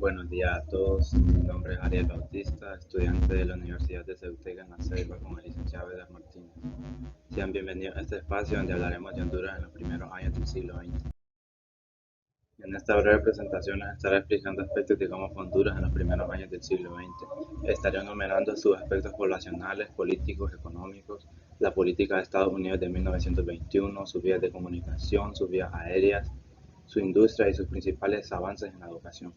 Buenos días a todos, mi nombre es Ariel Bautista, estudiante de la Universidad de Ceutega en La Ceiba con el licenciado Eder Martínez. Sean bienvenidos a este espacio donde hablaremos de Honduras en los primeros años del siglo XX. En esta breve presentación les estaré explicando aspectos de cómo fue Honduras en los primeros años del siglo XX. Estaré enumerando sus aspectos poblacionales, políticos, económicos, la política de Estados Unidos de 1921, sus vías de comunicación, sus vías aéreas, su industria y sus principales avances en la educación.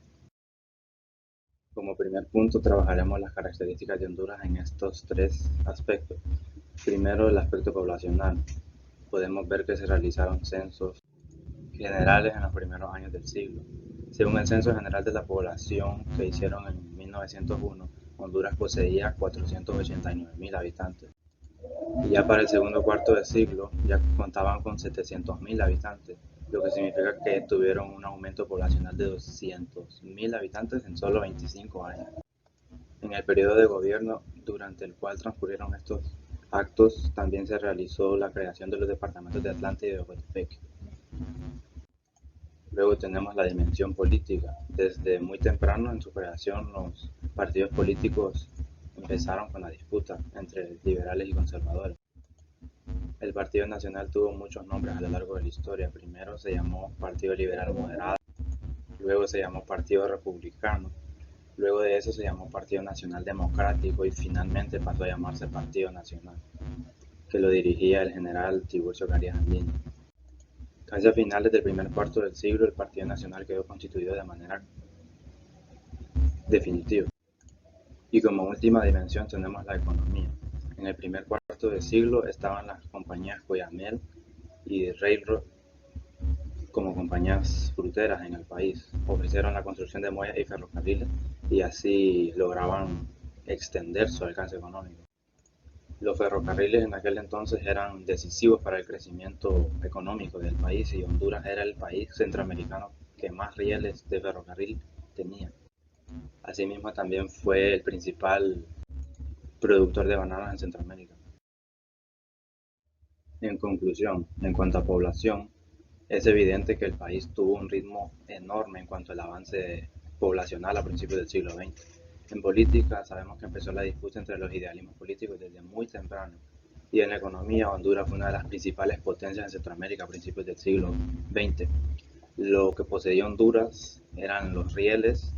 Como primer punto, trabajaremos las características de Honduras en estos tres aspectos. Primero, el aspecto poblacional. Podemos ver que se realizaron censos generales en los primeros años del siglo. Según el Censo General de la Población que hicieron en 1901, Honduras poseía 489.000 habitantes. Y ya para el segundo cuarto de siglo ya contaban con 700.000 habitantes, lo que significa que tuvieron un aumento poblacional de 200.000 habitantes en solo 25 años. En el periodo de gobierno durante el cual transcurrieron estos actos, también se realizó la creación de los departamentos de Atlanta y de Ocotepeque. Luego tenemos la dimensión política. Desde muy temprano en su creación, los partidos políticos empezaron con la disputa entre liberales y conservadores. El Partido Nacional tuvo muchos nombres a lo largo de la historia. Primero se llamó Partido Liberal Moderado, luego se llamó Partido Republicano, luego de eso se llamó Partido Nacional Democrático y finalmente pasó a llamarse Partido Nacional, que lo dirigía el general Tiburcio Carías Andino. Casi a finales del primer cuarto del siglo, el Partido Nacional quedó constituido de manera definitiva. Y como última dimensión tenemos la economía. En el primer cuarto del siglo estaban las compañías Cuyamel y Railroad como compañías fruteras en el país. Ofrecieron la construcción de muelles y ferrocarriles y así lograban extender su alcance económico. Los ferrocarriles en aquel entonces eran decisivos para el crecimiento económico del país y Honduras era el país centroamericano que más rieles de ferrocarril tenía. Asimismo también fue el principal productor de bananas en Centroamérica. En conclusión, en cuanto a población, es evidente que el país tuvo un ritmo enorme en cuanto al avance poblacional a principios del siglo XX. En política sabemos que empezó la disputa entre los idealismos políticos desde muy temprano, y en la economía Honduras fue una de las principales potencias en Centroamérica a principios del siglo XX. Lo que poseía Honduras eran los rieles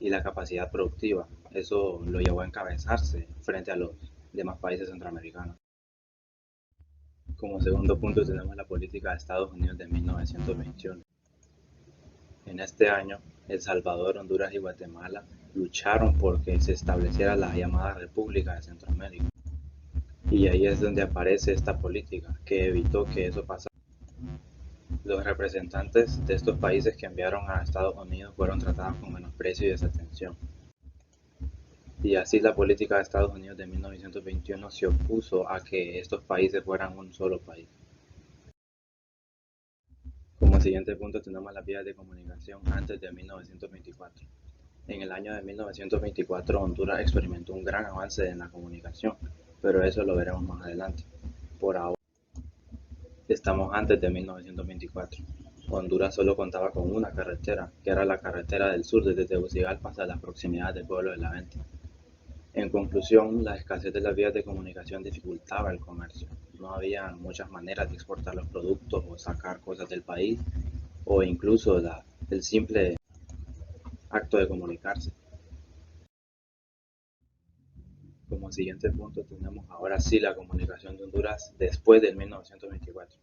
y la capacidad productiva. Eso lo llevó a encabezarse frente a los demás países centroamericanos. Como segundo punto tenemos la política de Estados Unidos de 1921. En este año, El Salvador, Honduras y Guatemala lucharon por que se estableciera la llamada República de Centroamérica. Y ahí es donde aparece esta política que evitó que eso pasara. Los representantes de estos países que enviaron a Estados Unidos fueron tratados con menosprecio y desatención. Y así la política de Estados Unidos de 1921 se opuso a que estos países fueran un solo país. Como siguiente punto tenemos las vías de comunicación antes de 1924. En el año de 1924 Honduras experimentó un gran avance en la comunicación, pero eso lo veremos más adelante. Por ahora estamos antes de 1924. Honduras solo contaba con una carretera, que era la carretera del sur desde Tegucigalpa hasta las proximidades del pueblo de La Venta. En conclusión, la escasez de las vías de comunicación dificultaba el comercio. No había muchas maneras de exportar los productos o sacar cosas del país, o incluso el simple acto de comunicarse. Como siguiente punto tenemos ahora sí la comunicación de Honduras después del 1924.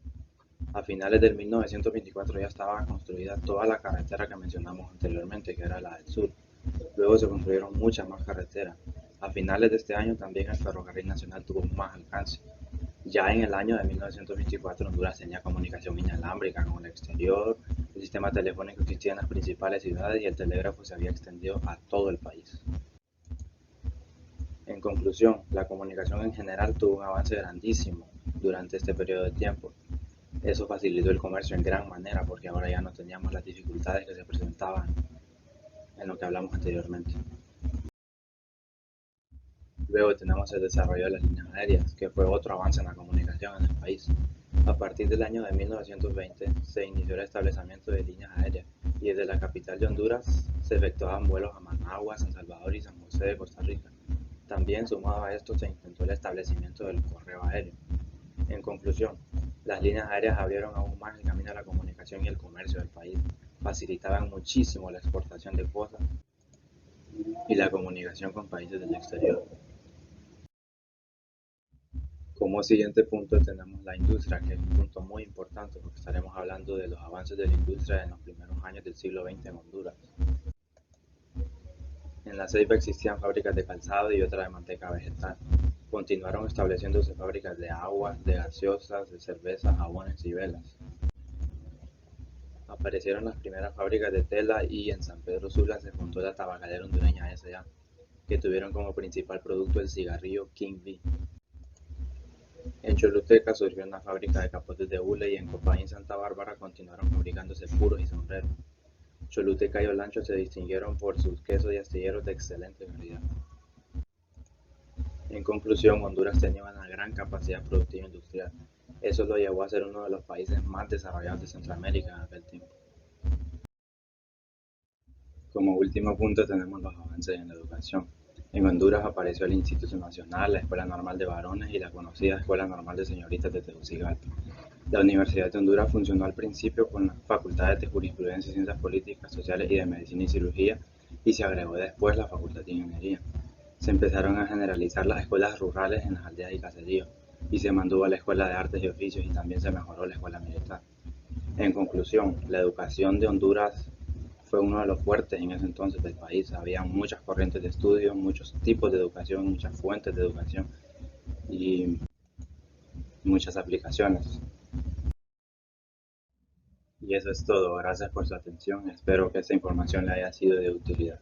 A finales del 1924 ya estaba construida toda la carretera que mencionamos anteriormente, que era la del sur. Luego se construyeron muchas más carreteras. A finales de este año también el ferrocarril nacional tuvo más alcance. Ya en el año de 1924 Honduras tenía comunicación inalámbrica con el exterior, el sistema telefónico existía en las principales ciudades y el telégrafo se había extendido a todo el país. En conclusión, la comunicación en general tuvo un avance grandísimo durante este periodo de tiempo. Eso facilitó el comercio en gran manera porque ahora ya no teníamos las dificultades que se presentaban en lo que hablamos anteriormente. Luego tenemos el desarrollo de las líneas aéreas, que fue otro avance en la comunicación en el país. A partir del año de 1920 se inició el establecimiento de líneas aéreas y desde la capital de Honduras se se efectuaban vuelos a Managua, San Salvador y San José de Costa Rica. También, sumado a esto, se intentó el establecimiento del correo aéreo. En conclusión, las líneas aéreas abrieron aún más el camino a la comunicación y el comercio del país, facilitaban muchísimo la exportación de cosas y la comunicación con países del exterior. Como siguiente punto tenemos la industria, que es un punto muy importante porque estaremos hablando de los avances de la industria en los primeros años del siglo XX en Honduras. En La Ceiba existían fábricas de calzado y otra de manteca vegetal. Continuaron estableciéndose fábricas de aguas, de gaseosas, de cerveza, jabones y velas. Aparecieron las primeras fábricas de tela y en San Pedro Sula se fundó la tabacalera hondureña S.A., que tuvieron como principal producto el cigarrillo King V. En Choluteca surgió una fábrica de capotes de hule y en Copán y Santa Bárbara continuaron fabricándose puros y sombreros. Choluteca y Olancho se distinguieron por sus quesos y astilleros de excelente calidad. En conclusión, Honduras tenía una gran capacidad productiva industrial. Eso lo llevó a ser uno de los países más desarrollados de Centroamérica en aquel tiempo. Como último punto tenemos los avances en la educación. En Honduras apareció el Instituto Nacional, la Escuela Normal de Varones y la conocida Escuela Normal de Señoritas de Tegucigalpa. La Universidad de Honduras funcionó al principio con las facultades de Jurisprudencia y Ciencias Políticas, Sociales y de Medicina y Cirugía, y se agregó después la Facultad de Ingeniería. Se empezaron a generalizar las escuelas rurales en las aldeas y caseríos, y se mantuvo la Escuela de Artes y Oficios y también se mejoró la Escuela Militar. En conclusión, la educación de Honduras fue uno de los fuertes en ese entonces del país. Había muchas corrientes de estudio, muchos tipos de educación, muchas fuentes de educación y muchas aplicaciones. Y eso es todo. Gracias por su atención. Espero que esta información le haya sido de utilidad.